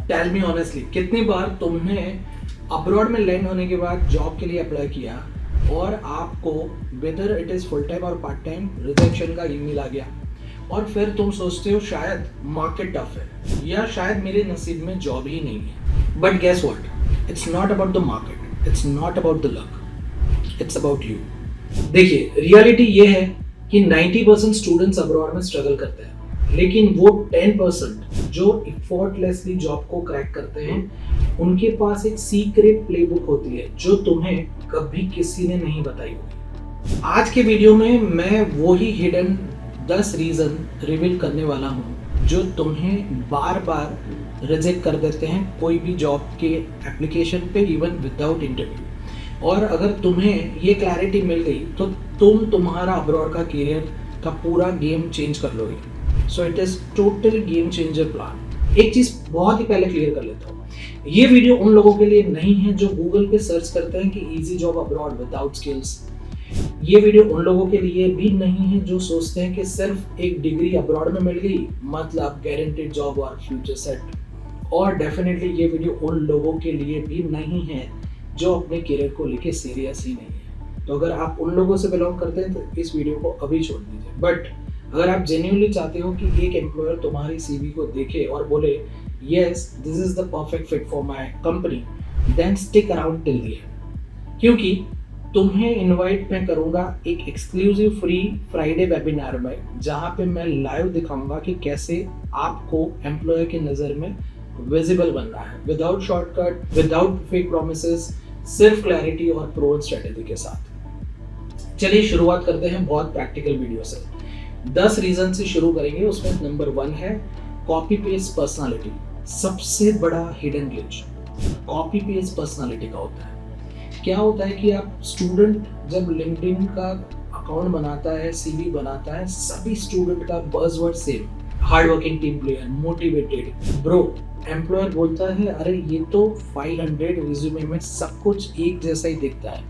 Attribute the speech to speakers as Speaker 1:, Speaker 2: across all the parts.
Speaker 1: Tell me honestly, कितनी बार तुमने abroad में लैंड होने के बाद जॉब के लिए अप्लाई किया और आपको whether it is full time और पार्ट टाइम रिजेक्शन का ईमेल आ गया और फिर तुम सोचते हो शायद मार्केट टफ है या शायद मेरे नसीब में जॉब ही नहीं है। But guess what, it's not about the market, it's not about the luck, it's about you. देखिए, रियलिटी ये है कि 90% स्टूडेंट्स अब्रॉड में स्ट्रगल करते हैं, लेकिन वो 10% जो एफर्टलेसली जॉब को क्रैक करते हैं, उनके पास एक सीक्रेट प्लेबुक होती है जो तुम्हें कभी किसी ने नहीं बताई होगी। आज के वीडियो में मैं वो ही हिडन 10 रीजन रिवील करने वाला हूँ जो तुम्हें बार बार रिजेक्ट कर देते हैं कोई भी जॉब के एप्लीकेशन पे, इवन विदाउट इंटरव्यू। और अगर तुम्हें ये क्लैरिटी मिल गई तो तुम तुम्हारा अब्रॉड का करियर का पूरा गेम चेंज कर लोगे। So it is total game changer plan. एक चीज बहुत ही पहले क्लियर कर लेता हूँ, ये वीडियो उन लोगों के लिए नहीं है जो गूगल पे सर्च करते हैं कि easy job abroad without skills. ये वीडियो उन लोगों के लिए भी नहीं है जो सोचते हैं कि सिर्फ एक डिग्री अब्रॉड में मिल गई मतलब गारंटीड जॉब और फ्यूचर सेट। और डेफिनेटली ये वीडियो उन लोगों के लिए भी नहीं है जो अपने करियर को लेके सीरियस ही नहीं है। तो अगर आप उन लोगों से बिलोंग करते हैं तो इस वीडियो को अभी छोड़ दीजिए। बट अगर आप जेन्युइनली चाहते हो कि एक एम्प्लॉयर तुम्हारी सीवी को देखे और बोले yes this is the perfect fit for my company, then stick around till the end. क्योंकि तुम्हें इनवाइट मैं करूंगा एक एक्सक्लूसिव फ्री फ्राइडे वेबिनार में, जहां पे मैं लाइव दिखाऊंगा कि कैसे आपको एम्प्लॉयर की नज़र में विजिबल बनना है, without shortcut, without fake promises, सिर्फ क्लैरिटी और प्रूवन स्ट्रेटेजी के साथ। चलिए शुरुआत करते हैं बहुत प्रैक्टिकल वीडियो से। 10 रीजन से शुरू करेंगे। उसमें नंबर 1 है कॉपी पेस्ट पर्सनालिटी। सबसे बड़ा hidden glitch copy paste personality का होता है। क्या होता है कि आप स्टूडेंट जब लिंक्डइन का अकाउंट बनाता है, सीवी बनाता है, सभी स्टूडेंट का buzzword same, hard working team player, motivated. Bro, employer बोलता है अरे ये तो 500 रिज्यूमे में सब कुछ एक जैसा ही दिखता है,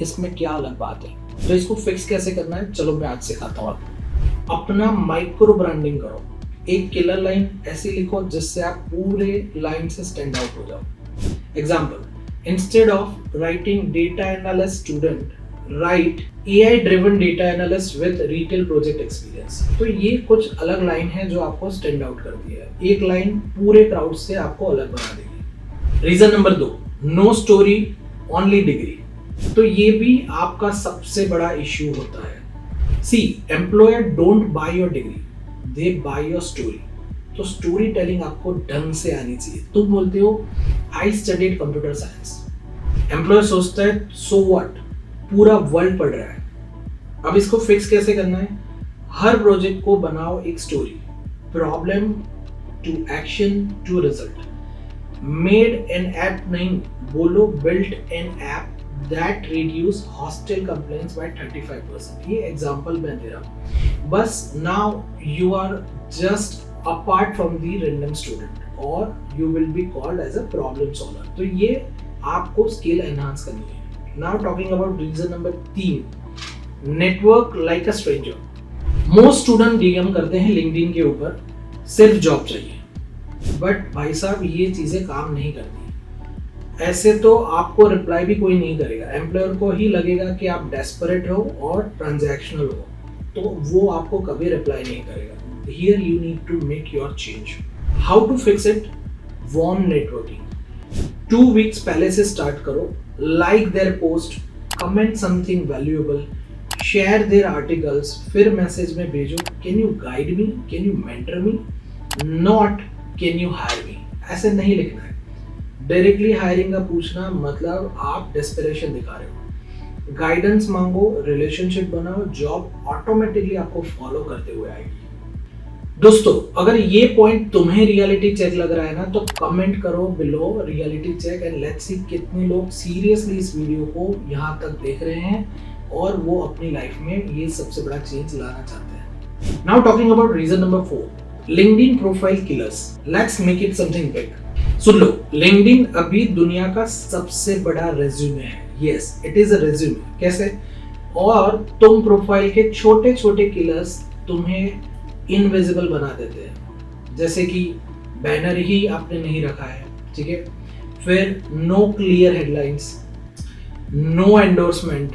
Speaker 1: इसमें क्या अलग बात है। तो इसको फिक्स कैसे करना है, चलो मैं आज सिखाता हूँ आपको। अपना माइक्रो ब्रांडिंग करो। एक किलर लाइन ऐसी लिखो जिससे आप पूरे लाइन से स्टैंड आउट हो जाओ। Example, instead of writing data analyst student, write AI driven data analyst with retail project experience। तो ये कुछ अलग लाइन है जो आपको स्टैंड आउट करती है। एक लाइन पूरे क्राउड से आपको अलग बना देगी। Reason number 2, no story only degree. तो ये भी आपका सबसे बड़ा इश्यू होता है। See, employer don't buy your degree, they buy your story. तो स्टोरी टेलिंग आपको ढंग से आनी चाहिए। तुम बोलते हो I studied computer science, employer सोचता है सो व्हाट, पूरा वर्ल्ड पढ़ रहा है। अब इसको फिक्स कैसे करना है, हर प्रोजेक्ट को बनाओ एक story, problem to action to result. Made an app नहीं, बोलो built an app that reduce hostel complaints by 35%। ये एग्जांपल मैं दे रहा हूँ। बस now you are just apart from the random student or you will be called as a problem solver। तो ये आपको स्किल एनहांस करनी है। Now talking about reason number 3, network like a stranger। Most student DM करते हैं LinkedIn के ऊपर सिर्फ जॉब चाहिए, बट भाई साहब ये चीजें काम नहीं करती। ऐसे तो आपको रिप्लाई भी कोई नहीं करेगा, एम्प्लॉयर को ही लगेगा कि आप डेस्परेट हो और ट्रांजैक्शनल हो, तो वो आपको कभी रिप्लाई नहीं करेगा। Here you need to make your change. How to fix it? Warm networking. 2 weeks पहले से start करो, like their post, comment something valuable, share their articles, फिर मैसेज में भेजो can you guide me, can you mentor me, not can you hire me। ऐसे नहीं लिखना है। डायरेक्टली हायरिंग का पूछना मतलब आप डेस्परेशन दिखा रहे हो। गाइडेंस मांगो, रिलेशनशिप बनाओ, जॉब ऑटोमेटिकली आपको फॉलो करते हुए आएगी। दोस्तों, अगर ये पॉइंट तुम्हें रियलिटी चेक लग रहा है ना तो कमेंट करो below reality check and let's see कितने लोग सीरियसली इस वीडियो को यहाँ तक देख रहे हैं और वो अपनी लाइफ में ये सबसे बड़ा चेंज लाना चाहते हैं। Now talking about reason number 4, LinkedIn profile killers. Let's make it something big. सुन लो, लिंक्डइन अभी दुनिया का सबसे बड़ा रेज्यूमे है। Yes, it is a resume. कैसे? और तुम प्रोफाइल के छोटे छोटे किलर्स तुम्हें इनविजिबल बना देते हैं, जैसे कि बैनर ही आपने नहीं रखा है, ठीक है। फिर no clear headlines, no endorsement.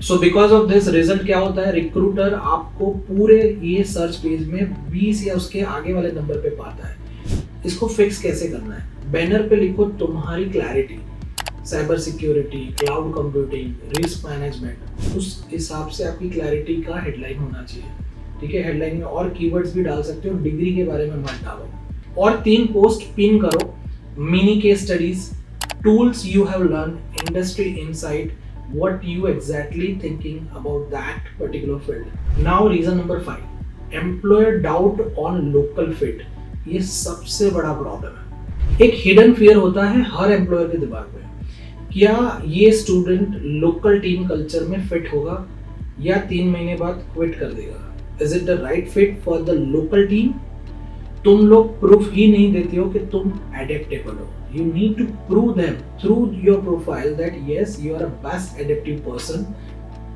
Speaker 1: So because of this result क्या होता है, रिक्रूटर आपको पूरे ये सर्च पेज में 20 या उसके आगे वाले नंबर पे पाता है। इसको फिक्स कैसे करना है, बैनर पे लिखो तुम्हारी clarity, cyber security, cloud computing, risk management, उस हिसाब से आपकी क्लैरिटी का हेडलाइन होना चाहिए, ठीक है। हेडलाइन में और कीवर्ड्स भी डाल सकते हो, डिग्री के बारे में मत डालो। और 3 पोस्ट पिन करो, mini case studies, tools you have learn, industry insight, what you exactly thinking about that particular field. Now reason number 5, employer doubt on local fit. ये सबसे बड़ा प्रॉब्लम है। एक हिडन फियर होता है हर एम्प्लॉयर के दिमाग में, क्या ये स्टूडेंट लोकल टीम कल्चर में फिट होगा या 3 महीने बाद क्विट कर देगा। Is it the right fit for the local team? तुम लोग प्रूफ ही नहीं देते हो कि तुम एडेप्टेबल हो। You need to prove them through your profile that yes, you are a best adaptive person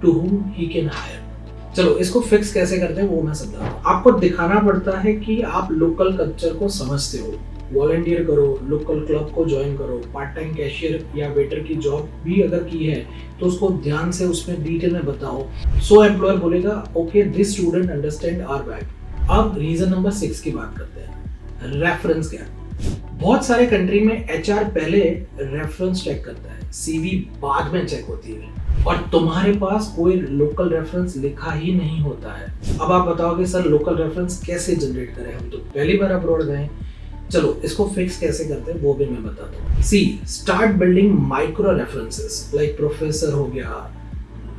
Speaker 1: to whom he can hire. चलो इसको फिक्स कैसे करते हैं वो मैं समझाता हूँ। आपको दिखाना पड़ता है कि आप लोकल कल्चर को समझते हो। वॉलंटियर करो, लोकल क्लब को ज्वाइन करो, पार्ट टाइम कैशियर या वेटर की जॉब भी अगर की है तो उसको ध्यान से उसमें डिटेल में बताओ। सो एम्प्लॉयर बोलेगा okay this student understand our value. अब रीजन नंबर 6 की बात करते हैं, रेफरेंस गैप। बहुत सारे कंट्री में एचआर पहले रेफरेंस चेक करता है, सीवी बाद में चेक होती है, और तुम्हारे पास कोई लोकल रेफरेंस लिखा ही नहीं होता है। अब आप बताओगे सर लोकल रेफरेंस कैसे जनरेट करें, हम तो पहली बार अब्रॉड गए। चलो इसको फिक्स कैसे करते हैं वो भी मैं बताता हूँ। See start building micro references, like professor हो गया,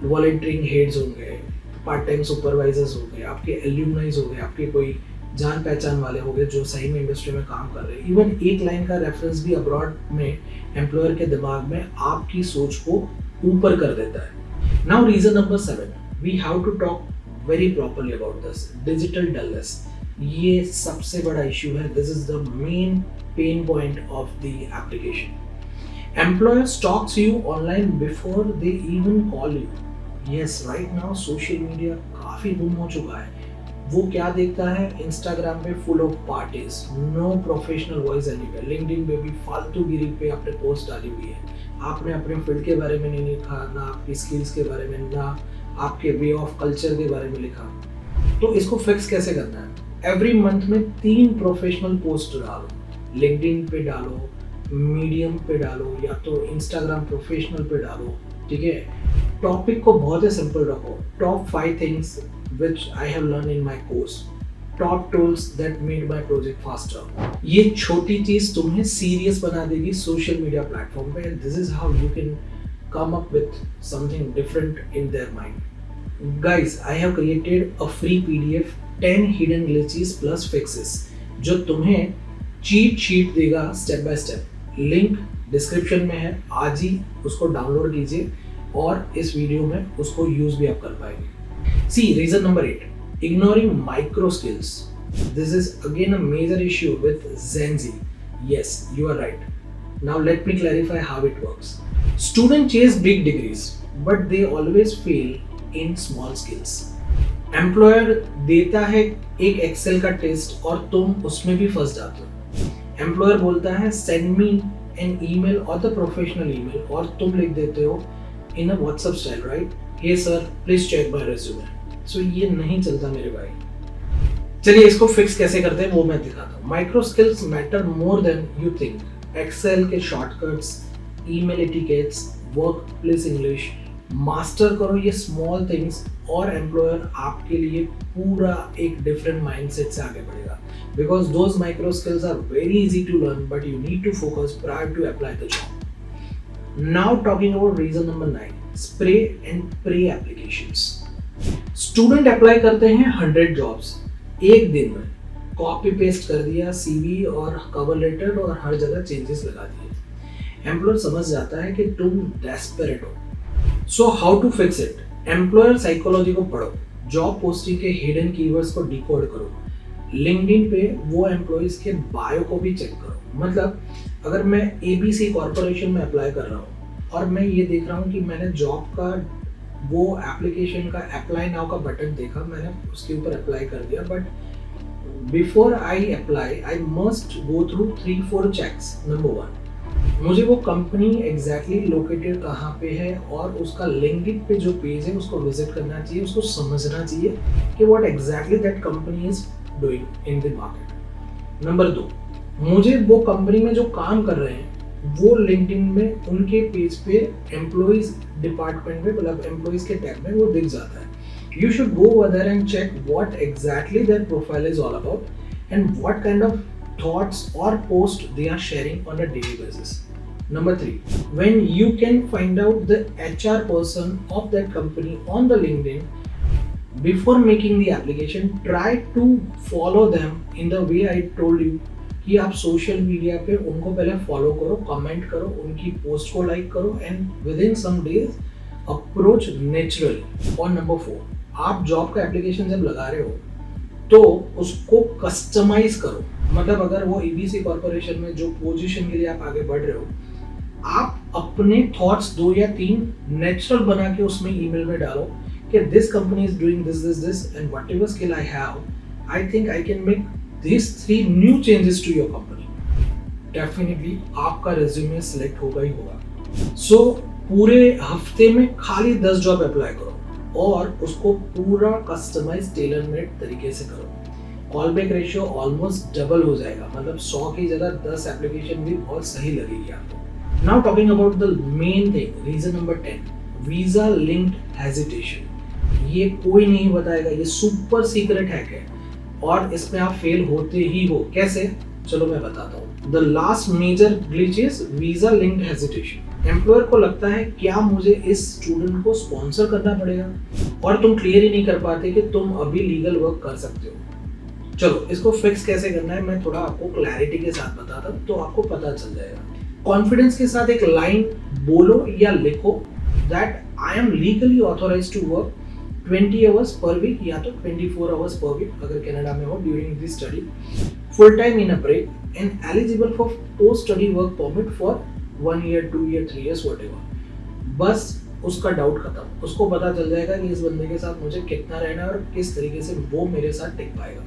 Speaker 1: वॉलंटियरिंग हेड्स हो गए, पार्ट टाइम सुपरवाइजर्स हो गए, आपके एल्यूमनाइज हो गए, आपके कोई जान पहचान वाले हो गए जो सही में इंडस्ट्री में काम कर रहे हैं। इवन एक लाइन का रेफरेंस भी अब्रॉड में एम्प्लॉयर के दिमाग में आपकी सोच को ऊपर कर देता है। Now reason number 7, we have to talk very properly about this, digital dullness. ये सबसे बड़ा इश्यू है, this is the main pain point of the application. Employer stalks you online before they even call you. Yes, right now social media काफी boom हो चुका है। वो क्या देखता है, इंस्टाग्राम पे full of parties, no professional voice anywhere, LinkedIn पे भी फालतूगिरी पे आपने पोस्ट डाली हुई है, आपने अपने फील्ड के बारे में नहीं लिखा, ना आपकी स्किल्स के बारे में, ना आपके वे ऑफ कल्चर के बारे में लिखा। तो इसको फिक्स कैसे करना है, एवरी मंथ में 3 प्रोफेशनल पोस्ट डालो, लिंक्डइन पे डालो, मीडियम पे डालो, या तो इंस्टाग्राम प्रोफेशनल पे डालो, ठीक है। टॉपिक को बहुत ही सिंपल रखो, top 5 things which I have learned in my course, top tools that made my project faster. ये छोटी चीज तुम्हें सीरियस बना देगी सोशल मीडिया प्लेटफॉर्म पे, and this is how you can come up with something different in their mind. Guys, I have created a free PDF 10 hidden glitches plus fixes जो तुम्हें cheat sheet देगा step by step. Link description में है, आज ही उसको download कीजिए और इस वीडियो में उसको यूज भी आप कर पाएंगे। See, reason number 8, ignoring micro skills. This is again a major issue with Gen Z. Yes, you are right. Now let me clarify how it works. Students chase big degrees, but they always fail in small skills. Employer देता है एक Excel का test और तुम उसमें भी फंस जाते हो। Employer बोलता है send me an email or the professional email, और तुम लिख देते हो in a WhatsApp style, right? Hey sir, please check my resume. So ये नहीं चलता मेरे भाई। चलिए इसको फिक्स कैसे करते हैं वो मैं दिखाता हूँ। Micro skills matter more than you think. Excel के shortcuts, email etiquettes, work place English, master करो ये स्मॉल थिंग्स, और एम्प्लॉयर आपके लिए पूरा एक डिफरेंट माइंडसेट से आगे बढ़ेगा। Because those micro skills are very easy to learn, but you need to focus prior to apply the job. Now talking about reason number 9, spray and pray applications. Student apply करते हैं 100 jobs एक दिन में, copy paste कर दिया CV और cover letter और हर जगह चेंजेस लगा दिए। एम्प्लॉयर समझ जाता है कि तुम डेस्परेट हो। So how to fix it, employer psychology को पढ़ो, जॉब पोस्टिंग के हिडन कीवर्ड्स को डिकोड करो, लिंक्डइन पे वो एम्प्लॉइज के बायो को भी चेक करो। मतलब अगर मैं ABC कॉर्पोरेशन में अप्लाई कर रहा हूँ और मैं ये देख रहा हूँ कि मैंने जॉब का वो एप्लीकेशन का अप्लाई नाउ का बटन देखा, मैंने उसके ऊपर अप्लाई कर दिया, but before I apply I must go through 3-4 checks. Number 1, मुझे वो कंपनी एग्जैक्टली लोकेटेड कहाँ पे है और उसका लिंक्डइन पे जो पेज है उसको विजिट करना चाहिए, उसको समझना चाहिए कि what exactly that company is doing in the market. Number 2, मुझे वो कंपनी में जो काम कर रहे हैं वो लिंक्डइन में उनके पेज पे एम्प्लॉइज डिपार्टमेंट में, मतलब एम्प्लॉइज के टैब में वो दिख जाता है. You should go over there and check what exactly their profile is all about and what kind of thoughts or posts they are sharing on a daily basis. Number 3, when you can find out the HR person of that company on the LinkedIn, before making the application, try to follow them in the way I told you कि आप social media पे उनको पहले follow करो, comment करो, उनकी post को like करो and within some days approach naturally. और नंबर 4, आप जॉब का एप्लीकेशन जब लगा रहे हो तो उसको कस्टमाइज करो. मतलब अगर वो एबीसी कॉर्पोरेशन में जो पोजीशन के लिए आप आगे बढ़ रहे हो, आप अपने थॉट्स 2 या 3 नेचुरल बना के उसमें ईमेल में डालो कि this company is doing this and whatever skill I have, I think I can make this 3 new changes to your company. Definitely आपका रिज्यूमे सिलेक्ट होगा ही होगा. सो पूरे हफ्ते में खाली 10 जॉब अप्लाई करो और उसको पूरा कस्टमाइज टेलर मेड तरीके से करो. Call back ratio almost double हो जाएगा, मतलब 100 की जगह 10 एप्लीकेशन भी बहुत सही लगेगी आपको. Now talking about the main thing, reason number 10, visa linked hesitation. ये कोई नहीं बताएगा, ये सुपर सीक्रेट हैक है और इसमें आप फेल होते ही हो. कैसे? चलो मैं बताता हूँ. The last major glitch is visa linked hesitation. Employer को लगता है क्या मुझे इस स्टूडेंट को स्पॉन्सर करना पड़ेगा, और तुम क्लियर ही नहीं कर पाते कि तुम अभी लीगल वर्क कर सकते हो. चलो इसको फिक्स कैसे करना है मैं थोड़ा आपको क्लैरिटी के साथ बताता हूँ तो आपको पता चल जाएगा. कॉन्फिडेंस के साथ एक लाइन बोलो या लिखो that I am legally authorised to work 20 hours per week या तो 24 आवर्स पर वीक अगर कनाडा में हो during this study, full time in a break and eligible for post study work permit for 1 year, 2 year, 3 years, whatever. बस उसका doubt खत्म. उसको पता चल जाएगा कि इस बंदे के साथ मुझे कितना रहना है और किस तरीके से वो मेरे साथ टिक पाएगा.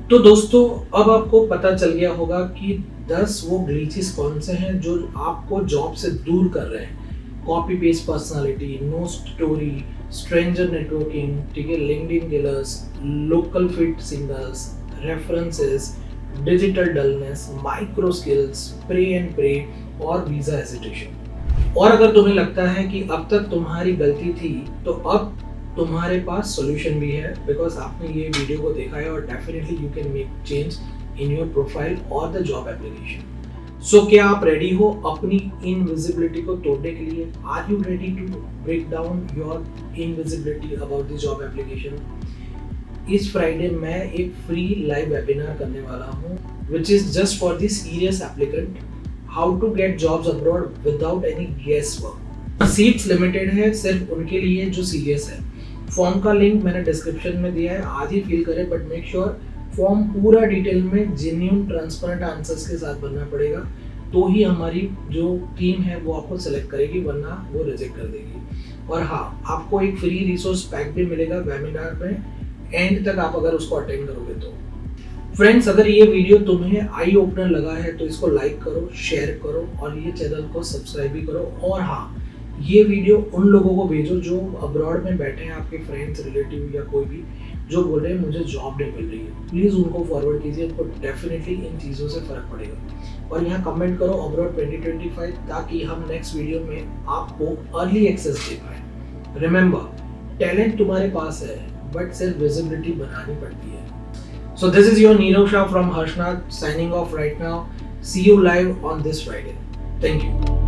Speaker 1: तो दोस्तों अब आपको पता चल गया होगा कि 10 वो ग्लिचेस कौन से हैं जो आपको जॉब से दूर कर रहे हैं. Copy paste personality, no story, stranger networking, ठीक है, LinkedIn killers, local fit singles, references, digital dullness, micro skills, pray and pray और वीजा हेजिटेशन. और अगर तुम्हें लगता है कि अब तक तुम्हारी गलती थी तो अब तुम्हारे पास सॉल्यूशन भी है, बिकॉज आपने ये वीडियो को देखा है और definitely you can make change in your profile और द जॉब एप्लीकेशन. सो क्या आप रेडी हो अपनी इनविजिबिलिटी को तोड़ने के लिए? Are you ready to break down your invisibility about the job application? इस फ्राइडे मैं एक फ्री लाइव वेबिनार करने वाला हूँ which is just for the serious applicant, how to get jobs abroad without any guess work. Seats limited है सिर्फ उनके लिए जो सीरियस है. फॉर्म का लिंक मैंने डिस्क्रिप्शन में दिया है, आज ही फिल करें, बट मेक श्योर फॉर्म पूरा डिटेल में जेन्युइन ट्रांसपेरेंट आंसर्स के साथ भरना पड़ेगा, तो ही हमारी जो टीम है वो आपको सेलेक्ट करेगी, वरना वो रिजेक्ट कर देगी. और हाँ, आपको एक फ्री रिसोर्स पैक भी मिलेगा वेबिनार में, एंड तक आप अगर उसको अटेंड करोगे तो. फ्रेंड्स, अगर ये वीडियो तुम्हें आई ओपनर लगा है तो इसको लाइक करो, शेयर करो और ये चैनल को सब्सक्राइब भी करो. और हाँ, ये वीडियो उन लोगों को भेजो जो अब्रॉड में बैठे हैं, आपके फ्रेंड्स, रिलेटिव या कोई भी जो बोल रहे हैं मुझे जॉब नहीं मिल रही है. प्लीज़ उनको फॉरवर्ड कीजिए, उनको डेफिनेटली इन चीज़ों से फ़र्क पड़ेगा. और यहाँ कमेंट करो अब्रॉड 2025 ताकि हम नेक्स्ट वीडियो में आपको अर्ली एक्सेस दे पाए. रिमेंबर, टैलेंट तुम्हारे पास है बट सिर्फ विजिबिलिटी बनानी पड़ती है. So this is your Neerav Shah from Harshnath signing off right now. See you live on this Friday. Thank you.